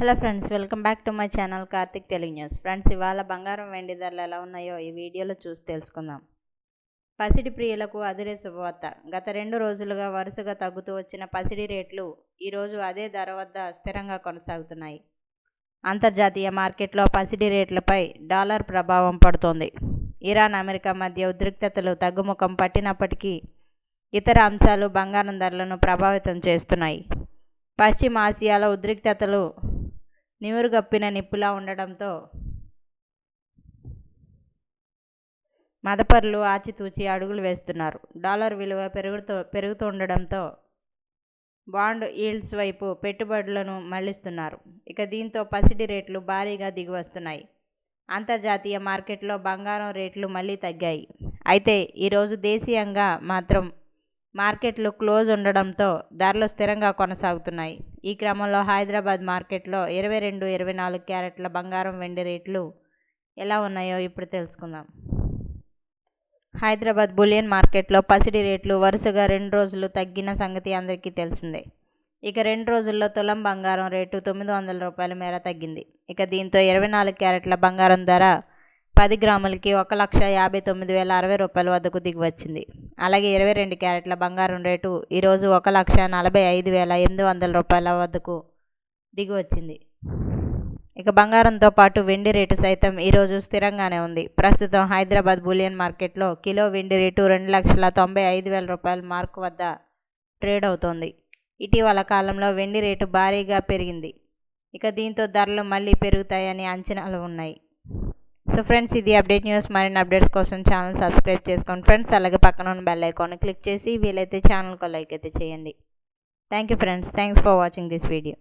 Hello friends, welcome back to my channel Karthik Telugu news. Friends, ఇవాళ బంగారం వెండి ధరలు ఎలా ఉన్నాయో ఈ వీడియోలో చూసి తెలుసుకుందాం. పసిడి ప్రియులకు అదిరే శుభవార్త. గత 2 రోజులుగా వరుసగా తగ్గుతూ వచ్చిన పసిడి రేట్లు ఈరోజు అదే ధర వద్ద స్థిరంగా కొనసాగుతున్నాయి. అంతర్జాతీయ మార్కెట్లో పసిడి రేట్లపై డాలర్ ప్రభావం పడుతోంది. ఇరాన్, అమెరికా మధ్య ఉద్రిక్తతలు తగ్గుముఖం పట్టినప్పటికీ ఇతర అంశాలు బంగారం ధరలను ప్రభావితం చేస్తున్నాయి. పశ్చిమ ఆసియాలో ఉద్రిక్తతలు నివురుగప్పిన నిప్పులా ఉండడంతో మదపరులు ఆచితూచి అడుగులు వేస్తున్నారు. డాలర్ విలువ పెరుగుతుండడంతో బాండ్ ఈల్డ్స్ వైపు పెట్టుబడులను మళ్లిస్తున్నారు. దీంతో పసిడి రేట్లు భారీగా దిగివస్తున్నాయి. అంతర్జాతీయ మార్కెట్లో బంగారం రేట్లు మళ్లీ తగ్గాయి. అయితే ఈరోజు దేశీయంగా మాత్రం మార్కెట్లు క్లోజ్ ఉండడంతో ధరలు స్థిరంగా కొనసాగుతున్నాయి. ఈ క్రమంలో హైదరాబాద్ మార్కెట్లో 22, 24 క్యారెట్ల బంగారం వెండి రేట్లు ఎలా ఉన్నాయో ఇప్పుడు తెలుసుకుందాం. హైదరాబాద్ బులియన్ మార్కెట్లో పసిడి రేట్లు వరుసగా 2 రోజులు తగ్గిన సంగతి అందరికీ తెలిసిందే. 2 రోజుల్లో తులం బంగారం రేటు 900 రూపాయల మేర తగ్గింది. దీంతో 24 క్యారెట్ల బంగారం ధర 10 గ్రాములకి 1,59,060 రూపాయల వద్దకు దిగివచ్చింది. అలాగే 22 క్యారెట్ల బంగారం రేటు ఈరోజు 1,45,800 రూపాయల వద్దకు దిగివచ్చింది. బంగారంతో పాటు వెండి రేటు సైతం ఈరోజు స్థిరంగానే ఉంది. ప్రస్తుతం హైదరాబాద్ బులియన్ మార్కెట్లో కిలో వెండి రేటు 2,95,000 రూపాయల మార్కు వద్ద ట్రేడ్ అవుతోంది. ఇటీవల కాలంలో వెండి రేటు భారీగా పెరిగింది. దీంతో ధరలు మళ్ళీ పెరుగుతాయని అంచనాలు ఉన్నాయి. సో ఫ్రెండ్స్, ఇది అప్డేట్ న్యూస్. మరిన్ని అప్డేట్స్ కోసం ఛానల్ సబ్స్క్రైబ్ చేసుకోండి ఫ్రెండ్స్. అలాగే పక్కన ఉన్న బెల్ ఐకాన్ క్లిక్ చేసి వీలైతే ఛానల్కి లైక్ అయితే చేయండి. Thank you friends. Thanks for watching this video.